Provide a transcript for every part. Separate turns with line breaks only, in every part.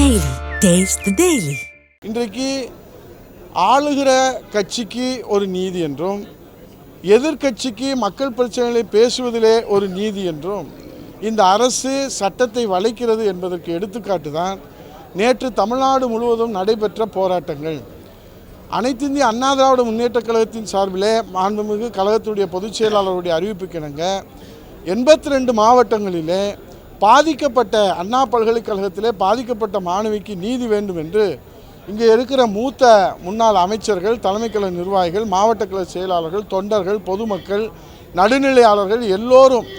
Daily. Taste the Daily.
இன்றைக்கு ஆளுகிற கட்சிக்கு ஒரு நீதி என்றும் எதிர்க்கட்சிக்கு மக்கள் பிரச்சனைகளை பேசுவதிலே ஒரு நீதி என்றும் இந்த அரசு சட்டத்தை வளைக்கிறது என்பதற்கு எடுத்துக்காட்டு தான் நேற்று தமிழ்நாடு முழுவதும் நடைபெற்ற போராட்டங்கள். அனைத்து இந்திய அண்ணா திராவிட முன்னேற்றக் கழகத்தின் சார்பிலே மாண்புமிகு கழகத்துடைய பொதுச் செயலாளருடைய அறிவிப்புக்கிணங்க 82 மாவட்டங்களிலே பாதிக்கப்பட்ட அண்ணா பல்கலைக்கழகத்திலே பாதிக்கப்பட்ட மாணவிக்கு நீதி வேண்டும் என்று இங்கே இருக்கிற மூத்த முன்னாள் அமைச்சர்கள், தலைமை கழக நிர்வாகிகள், மாவட்ட கழக செயலாளர்கள், தொண்டர்கள், பொதுமக்கள், நடுநிலையாளர்கள் எல்லோரும்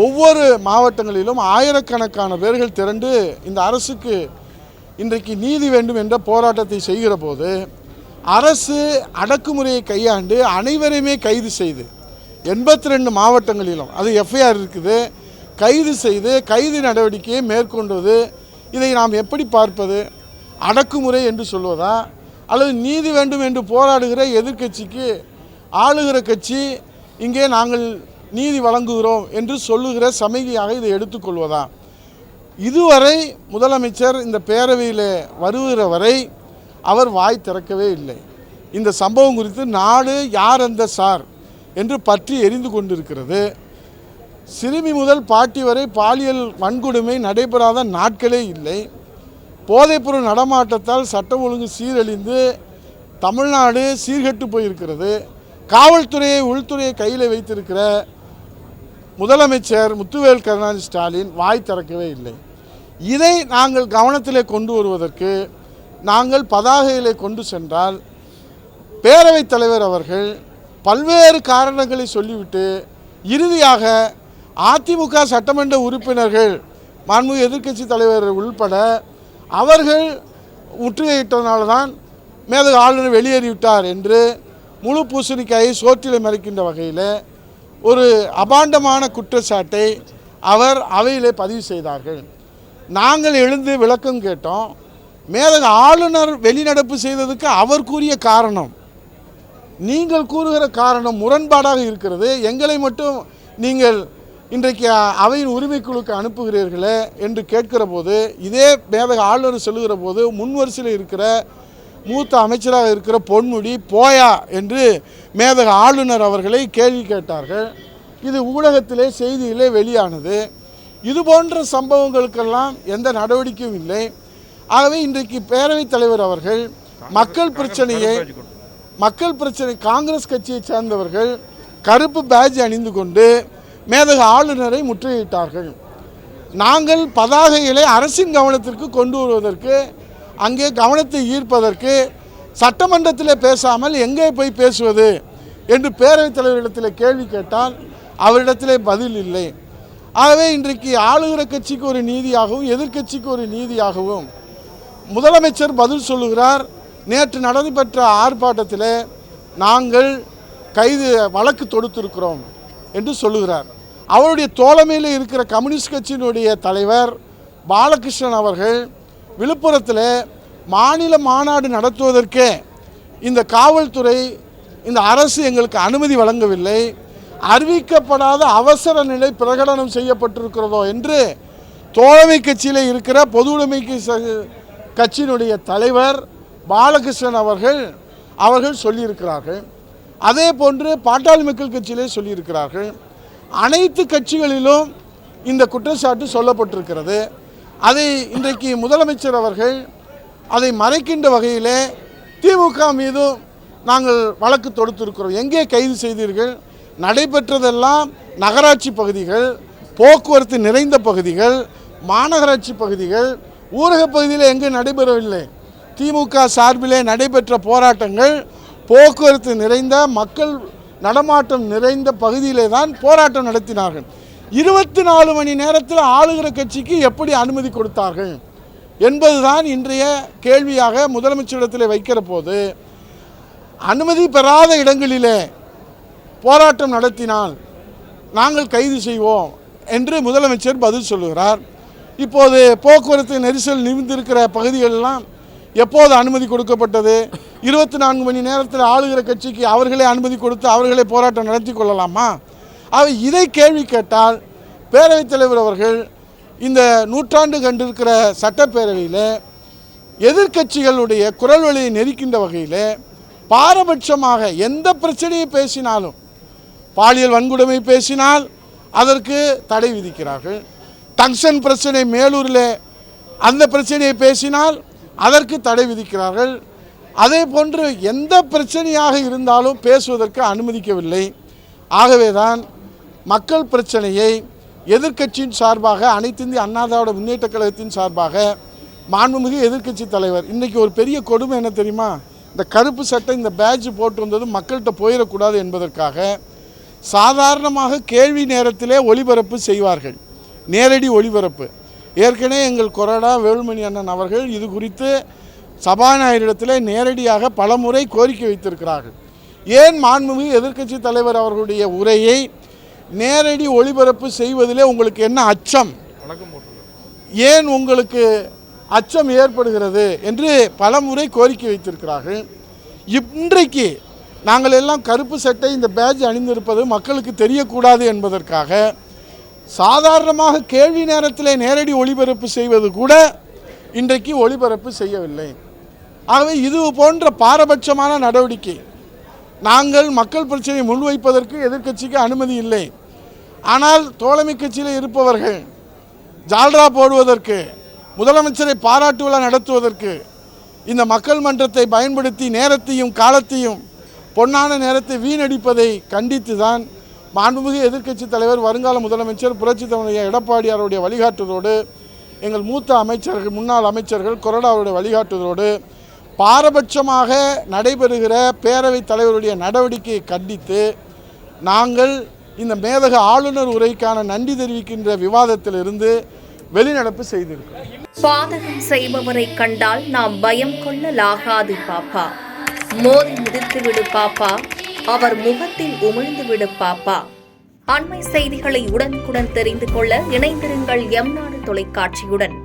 ஒவ்வொரு மாவட்டங்களிலும் ஆயிரக்கணக்கான பேர்கள் திரண்டு இந்த அரசுக்கு இன்றைக்கு நீதி வேண்டும் என்ற போராட்டத்தை செய்கிற போது அரசு அடக்குமுறையை கையாண்டு அனைவரையுமே கைது செய்து 82 மாவட்டங்களிலும் அது எஃப்ஐஆர் இருக்குது, கைது செய்து கைது நடவடிக்கையை மேற்கொண்டது. இதை நாம் எப்படி பார்ப்பது? அடக்குமுறை என்று சொல்வதா, அல்லது நீதி வேண்டும் என்று போராடுகிற எதிர்க்கட்சிக்கு ஆளுகிற கட்சி இங்கே நாங்கள் நீதி வழங்குகிறோம் என்று சொல்லுகிற சமிகையாக இதை எடுத்துக்கொள்வதா? இதுவரை முதலமைச்சர் இந்த பேரவையில் வருகிற வரை அவர் வாய் திறக்கவே இல்லை. இந்த சம்பவம் குறித்து நாடு யார் அந்த சார் என்று பற்றி எரிந்து கொண்டிருக்கிறது. சிறுமி முதல் பாட்டி வரை பாலியல் வன்கொடுமை நடைபெறாத நாட்களே இல்லை. போதைப்பொருள் நடமாட்டத்தால் சட்டம் ஒழுங்கு சீரழிந்து தமிழ்நாடு சீர்கெட்டு போயிருக்கிறது. காவல்துறையை, உள்துறையை கையில் வைத்திருக்கிற முதலமைச்சர் முத்துவேல் கருணாநிதி ஸ்டாலின் வாய் திறக்கவே இல்லை. இதை நாங்கள் கவனத்திலே கொண்டு வருவதற்கு நாங்கள் பதாகையிலே கொண்டு சென்றால் பேரவைத் தலைவர் அவர்கள் பல்வேறு காரணங்களை சொல்லிவிட்டு இறுதியாக அதிமுக சட்டமன்ற உறுப்பினர்கள், மாண்புமிகு எதிர்க்கட்சி தலைவர் உள்பட அவர்கள் முற்றுகையிட்டதனால தான் மேதகு ஆளுநர் வெளியேறிவிட்டார் என்று முழு பூசணிக்காயை சோற்றிலை மறைக்கின்ற வகையில் ஒரு அபாண்டமான குற்றச்சாட்டை அவர் அவையிலே பதிவு செய்தார்கள். நாங்கள் எழுந்து விளக்கம் கேட்டோம். மேதகு ஆளுநர் வெளிநடப்பு செய்ததுக்கு அவர் கூறிய காரணம், நீங்கள் கூறுகிற காரணம் முரண்பாடாக இருக்கிறது. எங்களை மட்டும் நீங்கள் இன்றைக்கு அவையின் உரிமைக்குழுக்கு அனுப்புகிறீர்களே என்று கேட்கிற போது, இதே மேதகு ஆளுநர் சொல்லுகிற போது முன்வரிசையில் இருக்கிற மூத்த அமைச்சராக இருக்கிற பொன்முடி போயா என்று மேதகு ஆளுநர் அவர்களை கேள்வி கேட்டார்கள். இது ஊடகத்திலே செய்தியிலே வெளியானது. இது போன்ற சம்பவங்களுக்கெல்லாம் எந்த நடவடிக்கையும் இல்லை. ஆகவே இன்றைக்கு பேரவைத் தலைவர் அவர்கள் மக்கள் பிரச்சனை காங்கிரஸ் கட்சியை சேர்ந்தவர்கள் கருப்பு பேட்ஜ் அணிந்து கொண்டு மேதகு ஆளுநரை முற்றுகையிட்டார்கள். நாங்கள் பதாகைகளை அரசின் கவனத்திற்கு கொண்டு வருவதற்கு, அங்கே கவனத்தை ஈர்ப்பதற்கு சட்டமன்றத்தில் பேசாமல் எங்கே போய் பேசுவது என்று பேரவைத் தலைவரிடத்தில் கேள்வி கேட்டால் அவரிடத்திலே பதில் இல்லை. ஆகவே இன்றைக்கு ஆளுகிற கட்சிக்கு ஒரு நீதியாகவும் எதிர்க்கட்சிக்கு ஒரு நீதியாகவும் முதலமைச்சர் பதில் சொல்லுகிறார். நேற்று நடைபெற்ற ஆர்ப்பாட்டத்தில் நாங்கள் வழக்கு தொடுத்திருக்கிறோம் என்று சொல்லுகிறார். அவருடைய தோழமையில் இருக்கிற கம்யூனிஸ்ட் கட்சியினுடைய தலைவர் பாலகிருஷ்ணன் அவர்கள் விழுப்புரத்தில் மாநில மாநாடு நடத்துவதற்கே இந்த காவல்துறை, இந்த அரசு எங்களுக்கு அனுமதி வழங்கவில்லை, அறிவிக்கப்படாத அவசர நிலை பிரகடனம் செய்யப்பட்டிருக்கிறதோ என்று தோழமை கட்சியில் இருக்கிற பொது உடைமை கட்சியினுடைய தலைவர் பாலகிருஷ்ணன் அவர்கள் சொல்லியிருக்கிறார்கள். அதே போன்று பாட்டாளி மக்கள் கட்சியிலே சொல்லியிருக்கிறார்கள். அனைத்து கட்சிகளிலும் இந்த குற்றச்சாட்டு சொல்லப்பட்டிருக்கிறது. அதை இன்றைக்கு முதலமைச்சர் அவர்கள் அதை மறைக்கின்ற வகையிலே திமுக மீதும் நாங்கள் வழக்கு தொடுத்திருக்கிறோம். எங்கே கைது செய்தீர்கள்? நடைபெற்றதெல்லாம் நகராட்சி பகுதிகள், போக்குவரத்து நிறைந்த பகுதிகள், மாநகராட்சி பகுதிகள், ஊரக பகுதியில் எங்கே நடைபெறவில்லை. திமுக சார்பிலே நடைபெற்ற போராட்டங்கள் போக்குவரத்து நிறைந்த, மக்கள் நடமாட்டம் நிறைந்த பகுதியிலே தான் போராட்டம் நடத்தினார்கள். 24 மணி நேரத்தில் ஆளுகிற கட்சிக்கு எப்படி அனுமதி கொடுத்தார்கள் என்பதுதான் இன்றைய கேள்வியாக முதலமைச்சரிடத்தில் வைக்கிற போது, அனுமதி பெறாத இடங்களிலே போராட்டம் நடத்தினால் நாங்கள் கைது செய்வோம் என்று முதலமைச்சர் பதில் சொல்லுகிறார். இப்போது போக்குவரத்து நெரிசல் நிமிர்ந்திருக்கிற பகுதிகளெல்லாம் எப்போது அனுமதி கொடுக்கப்பட்டது? 24 மணி நேரத்தில் ஆளுகிற கட்சிக்கு அவர்களே அனுமதி கொடுத்து அவர்களே போராட்டம் நடத்தி கொள்ளலாமா? இதை கேள்வி கேட்டால் பேரவைத் தலைவர் அவர்கள் இந்த நூற்றாண்டு கண்டிருக்கிற சட்டப்பேரவையில் எதிர்க்கட்சிகளுடைய குரல் வழியை நெரிக்கின்ற வகையில் பாரபட்சமாக எந்த பிரச்சனையை பேசினாலும், பாலியல் வன்கொடுமை பேசினால் அதற்கு தடை விதிக்கிறார்கள். டங்ஷன் பிரச்சனை மேலூரில் அந்த பிரச்சனையை பேசினால் அதற்கு தடை விதிக்கிறார்கள். அதே போன்று எந்த பிரச்சனையாக இருந்தாலும் பேசுவதற்கு அனுமதிக்கவில்லை. ஆகவே தான் மக்கள் பிரச்சனையை எதிர்க்கட்சியின் சார்பாக, அனைத்து இந்திய அண்ணா திராவிட முன்னேற்ற கழகத்தின் சார்பாக மாண்புமிகு எதிர்க்கட்சி தலைவர், இன்றைக்கி ஒரு பெரிய கொடுமை என்ன தெரியுமா, இந்த கருப்பு சட்டை இந்த பேட்ஜ் போட்டு வந்தது மக்கள்கிட்ட போயிடக்கூடாது என்பதற்காக சாதாரணமாக கேள்வி நேரத்திலே ஒளிபரப்பு செய்வார்கள், நேரடி ஒளிபரப்பு. ஏற்கனவே எங்கள் கொறடா வேலுமணி அண்ணன் அவர்கள் இது குறித்து சபாநாயகரிடத்தில் நேரடியாக பலமுறை கோரிக்கை வைத்திருக்கிறார்கள். ஏன் மாண்புமிகு எதிர்க்கட்சி தலைவர் அவர்களுடைய உரையை நேரடி ஒளிபரப்பு செய்வதிலே உங்களுக்கு என்ன அச்சம், ஏன் உங்களுக்கு அச்சம் ஏற்படுகிறது என்று பலமுறை கோரிக்கை வைத்திருக்கிறார்கள். இன்றைக்கு நாங்கள் எல்லாம் கருப்பு சட்டை இந்த பேட்ஜ் அணிந்திருப்பது மக்களுக்கு தெரியக்கூடாது என்பதற்காக சாதாரணமாக கேள்வி நேரத்தில் நேரடி ஒளிபரப்பு செய்வது கூட இன்றைக்கு ஒளிபரப்பு செய்யவில்லை. ஆகவே இது போன்ற பாரபட்சமான நடவடிக்கை. நாங்கள் மக்கள் பிரச்சனையை முன்வைப்பதற்கு எதிர்க்கட்சிக்கு அனுமதி இல்லை. ஆனால் தோழமை கட்சியில் இருப்பவர்கள் ஜால்ரா போடுவதற்கு, முதலமைச்சரை பாராட்டு விழா நடத்துவதற்கு இந்த மக்கள் மன்றத்தை பயன்படுத்தி நேரத்தையும் காலத்தையும், பொன்னான நேரத்தை வீணடிப்பதை கண்டித்து தான் மாண்புமிகு எதிர்க்கட்சி தலைவர், வருங்கால முதலமைச்சர் புரட்சித் தலைவர் எடப்பாடியாருடைய வழிகாட்டுதலோடு, எங்கள் மூத்த அமைச்சர்கள், முன்னாள் அமைச்சர்கள் கொறடாவுடைய வழிகாட்டுதலோடு பாரபட்சமாக நடைபெறுகிற பேரவைத் தலைவருடைய நடவடிக்கையை கண்டித்து நாங்கள் இந்த மேதக ஆளுநர் உரைக்கான நன்றி தெரிவிக்கின்ற விவாதத்திலிருந்து வெளிநடப்பு செய்திருக்கிறோம்.
பாதகம் செய்பவரை கண்டால் நாம் பயம் கொள்ளலாகாது பாப்பா, மோதி மிதித்துவிடு பாப்பா, அவர் முகத்தில் உமிழ்ந்துவிடு பாப்பா. அண்மை செய்திகளை உடனுக்குடன் தெரிந்து கொள்ள இணைந்திருங்கள் எம் நாடு தொலைக்காட்சியுடன்.